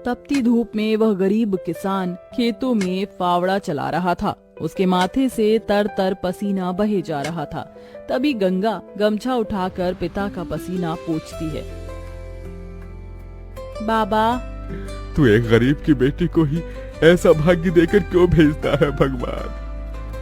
तपती धूप में वह गरीब किसान खेतों में फावड़ा चला रहा था। उसके माथे से तर तर पसीना बहे जा रहा था। तभी गंगा गमछा उठाकर पिता का पसीना पोंछती है। बाबा, तू एक गरीब की बेटी को ही ऐसा भाग्य देकर क्यों भेजता है भगवान?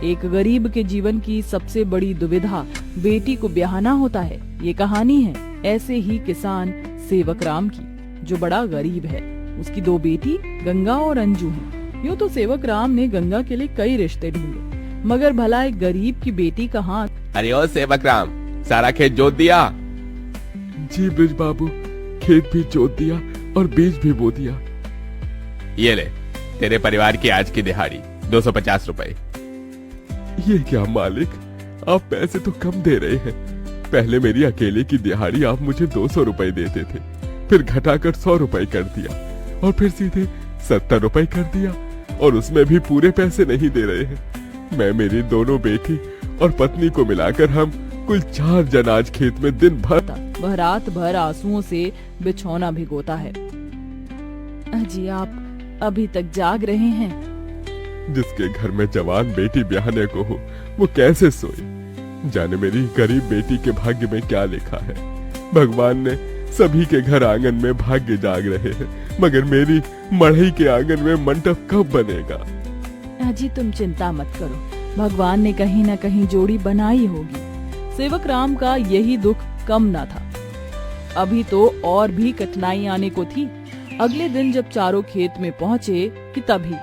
एक गरीब के जीवन की सबसे बड़ी दुविधा बेटी को ब्याहना होता है। ये कहानी है ऐसे ही किसान सेवक राम की, जो बड़ा गरीब है। उसकी दो बेटी गंगा और अंजू हैं। यूँ तो सेवक राम ने गंगा के लिए कई रिश्ते ढूंढे, मगर भला एक गरीब की बेटी का हाथ। अरे ओ सेवक राम, सारा खेत जोत दिया? जी ब्रिज बाबू, खेत भी जोत दिया और बीज भी बो दिया। ये ले तेरे परिवार की आज की दिहाड़ी 250 रुपए। ये क्या मालिक, आप पैसे तो कम दे रहे हैं। पहले मेरी अकेले की दिहाड़ी आप मुझे 200 रुपए देते थे, फिर घटाकर 100 रुपए कर दिया और फिर सीधे 70 रुपए कर दिया, और उसमें भी पूरे पैसे नहीं दे रहे हैं। मैं, मेरी दोनों बेटी और पत्नी को मिलाकर हम कुल 4 जन आज खेत में दिन भर। वह रात भर आंसुओं से बिछौना भिगोता है। अजी, आप अभी तक जाग रहे हैं? जिसके घर में जवान बेटी ब्याहने को हो, वो कैसे सोए? जाने मेरी गरीब बेटी के भाग्य में क्या लिखा है। भगवान ने सभी के घर आंगन में भाग्य जाग रहे हैं, मगर मेरी मढ़ई के आंगन में मंडप कब बनेगा? अजी, तुम चिंता मत करो, भगवान ने कहीं न कहीं जोड़ी बनाई होगी। सेवक राम का यही दुख कम न था। अभी तो और भी कठिनाई आने को थी। अगले दिन जब चारों खेत में पहुँचे कि तभी।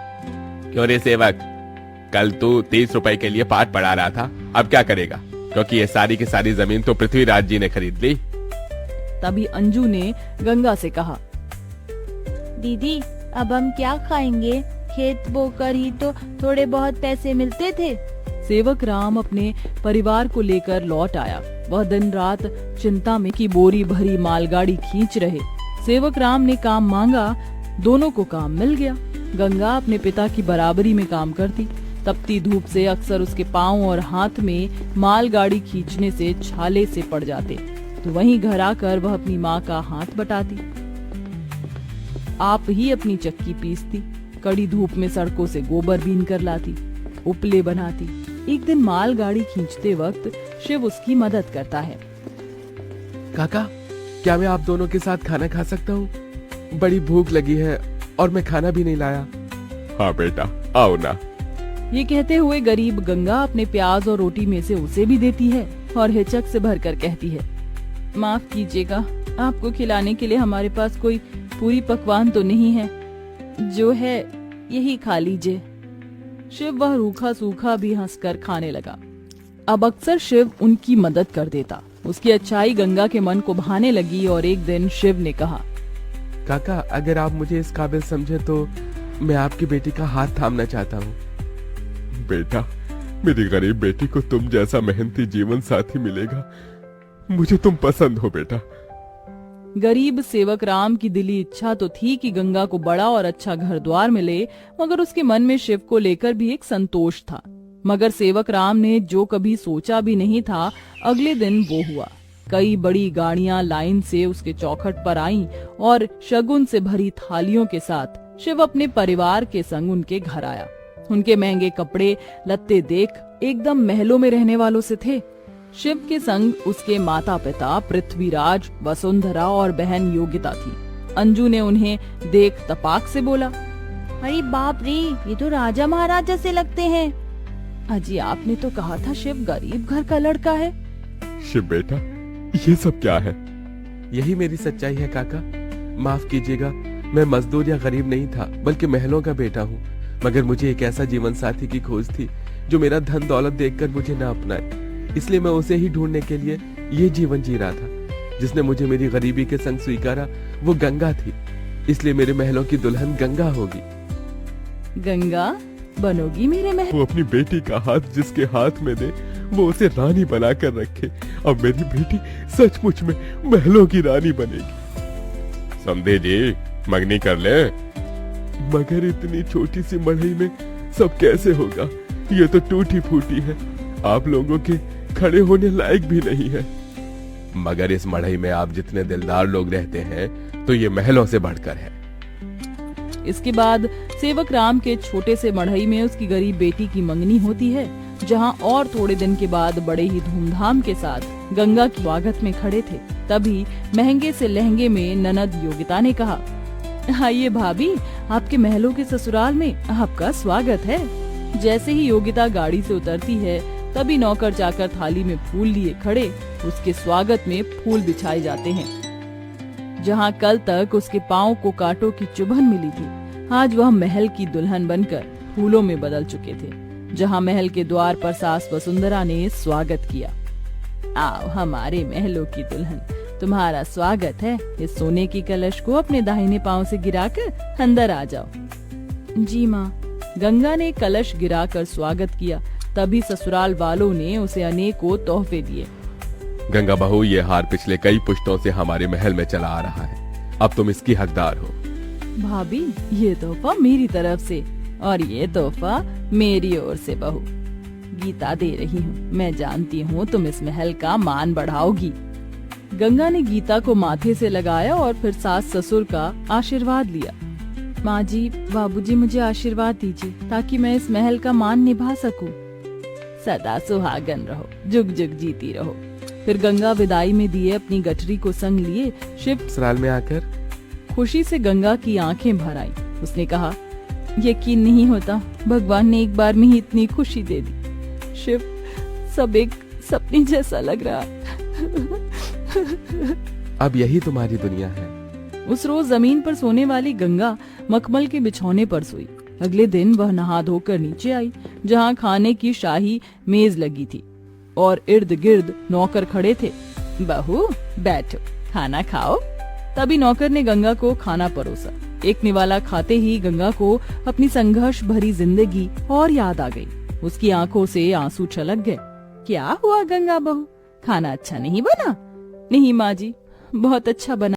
क्यों रे सेवक, कल तू 30 रुपए के लिए पाठ पढ़ा रहा था, अब क्या करेगा? क्योंकि ये सारी की सारी जमीन तो पृथ्वीराज जी ने खरीद ली। तभी अंजू ने गंगा से कहा, दीदी, अब हम क्या खाएंगे? खेत बोकर ही तो थोड़े बहुत पैसे मिलते थे। सेवक राम अपने परिवार को लेकर लौट आया। वह दिन रात चिंता में की बोरी भरी मालगाड़ी खींच रहे। सेवक राम ने काम मांगा, दोनों को काम मिल गया। गंगा अपने पिता की बराबरी में काम करती। तपती धूप से अक्सर उसके पांव और हाथ में मालगाड़ी खींचने से छाले से पड़ जाते, तो वहीं घर आकर वह अपनी माँ का हाथ बटाती। आप ही अपनी चक्की पीसती, कड़ी धूप में सड़कों से गोबर बीन कर लाती, उपले बनाती। एक दिन मालगाड़ी खींचते वक्त शिव उसकी मदद करता है। काका, क्या मैं आप दोनों के साथ खाना खा सकता हूँ? बड़ी भूख लगी है और मैं खाना भी नहीं लाया। हाँ बेटा, आओ ना। ये कहते हुए गरीब गंगा अपने प्याज और रोटी में से उसे भी देती है और हिचक से भरकर कहती है, माफ कीजिएगा, आपको खिलाने के लिए हमारे पास कोई पूरी पकवान तो नहीं है, जो है यही खा लीजिए। शिव वह रूखा सूखा भी हंसकर खाने लगा। अब अक्सर शिव उनकी मदद कर देता। उसकी अच्छाई गंगा के मन को भाने लगी और एक दिन शिव ने कहा, काका, अगर आप मुझे इस काबिल समझे तो मैं आपकी बेटी का हाथ थामना चाहता हूँ। बेटा, मेरी गरीब बेटी को तुम जैसा मेहनती जीवन साथी मिलेगा। मुझे तुम पसंद हो बेटा। गरीब सेवक राम की दिली इच्छा तो थी कि गंगा को बड़ा और अच्छा घर द्वार मिले, मगर उसके मन में शिव को लेकर भी एक संतोष था। मगर सेवक राम ने जो कभी सोचा भी नहीं था, अगले दिन वो हुआ। कई बड़ी गाड़ियां लाइन से उसके चौखट पर आईं और शगुन से भरी थालियों के साथ शिव अपने परिवार के संग उनके घर आया। उनके महंगे कपड़े लत्ते देख एकदम महलों में रहने वालों से थे। शिव के संग उसके माता पिता पृथ्वीराज, वसुंधरा और बहन योगिता थी। अंजू ने उन्हें देख तपाक से बोला, अरे बाप रे, ये तो राजा महाराजा से लगते हैं। अजी, आपने तो कहा था शिव गरीब घर का लड़का है। शिव बेटा, ये सब क्या है? यही मेरी सच्चाई है काका। माफ कीजिएगा, मैं मजदूर या गरीब नहीं था, बल्कि महलों का बेटा हूँ। मगर मुझे एक ऐसा जीवन साथी की खोज थी जो मेरा धन दौलत देखकर मुझे न अपनाए। इसलिए मैं उसे ही ढूंढने के लिए ये जीवन जी रहा था। जिसने मुझे मेरी गरीबी के संग स्वीकारा वो गंगा थी। इसलिए मेरे महलों की दुल्हन गंगा होगी। गंगा बनोगी मेरे महल? वो अपनी बेटी का हाथ जिसके हाथ में दे, वो उसे रानी बना कर रखे। अब मेरी बेटी सचमुच में महलों की रानी बनेगी। समझे जी, मंगनी कर ले। मगर इतनी छोटी सी मढ़ई में सब कैसे होगा? ये तो टूटी फूटी है, आप लोगों के खड़े होने लायक भी नहीं है। मगर इस मढ़ई में आप जितने दिलदार लोग रहते हैं, तो ये महलों से बढ़कर है। इसके बाद सेवक राम के छोटे से मढ़ई में उसकी गरीब बेटी की मंगनी होती है, जहां और थोड़े दिन के बाद बड़े ही धूमधाम के साथ गंगा के स्वागत में खड़े थे। तभी महंगे से लहंगे में ननद योगिता ने कहा, आइए भाभी, आपके महलों के ससुराल में आपका स्वागत है। जैसे ही योगिता गाड़ी से उतरती है, तभी नौकर चाकर थाली में फूल लिए खड़े उसके स्वागत में फूल बिछाए जाते हैं। जहां कल तक उसके पाँव को कांटों की चुभन मिली थी, आज वह महल की दुल्हन बनकर फूलों में बदल चुके थे। जहां महल के द्वार पर सास वसुंधरा ने स्वागत किया। आओ हमारे महलों की दुल्हन, तुम्हारा स्वागत है। इस सोने की कलश को अपने दाहिने पांव से गिराकर अंदर आ जाओ। जी माँ। गंगा ने कलश गिराकर स्वागत किया। तभी ससुराल वालों ने उसे अनेकों तोहफे दिए। गंगा बहू, ये हार पिछले कई पुश्तों से हमारे महल में चला आ रहा है, अब तुम इसकी हकदार हो। भाभी, ये तोहफा मेरी तरफ से और ये तोहफा मेरी ओर से बहू। गीता दे रही हूँ, मैं जानती हूँ तुम इस महल का मान बढ़ाओगी। गंगा ने गीता को माथे से लगाया और फिर सास ससुर का आशीर्वाद लिया। माँ जी, बाबूजी, मुझे आशीर्वाद दीजिए ताकि मैं इस महल का मान निभा सकूं। सदा सुहागन रहो, जुग जुग जीती रहो। फिर गंगा विदाई में दिए अपनी गठरी को संग लिए शिव ससुराल में आकर खुशी से गंगा की आंखें भर आई। उसने कहा, यकीन नहीं होता, भगवान ने एक बार में ही इतनी खुशी दे दी। शिव, सब एक सपने जैसा लग रहा। अब यही तुम्हारी दुनिया है। उस रोज जमीन पर सोने वाली गंगा मखमल के बिछौने पर सोई। अगले दिन वह नहा धोकर नीचे आई, जहाँ खाने की शाही मेज लगी थी और इर्द गिर्द नौकर खड़े थे। बहू बैठो, खाना खाओ। तभी नौकर ने गंगा को खाना परोसा। एक निवाला खाते ही गंगा को अपनी संघर्ष भरी जिंदगी और याद आ गई। उसकी आंखों से आंसू छलक गए। क्या हुआ गंगा बहू, खाना अच्छा नहीं बना? नहीं माँ जी, बहुत अच्छा बना।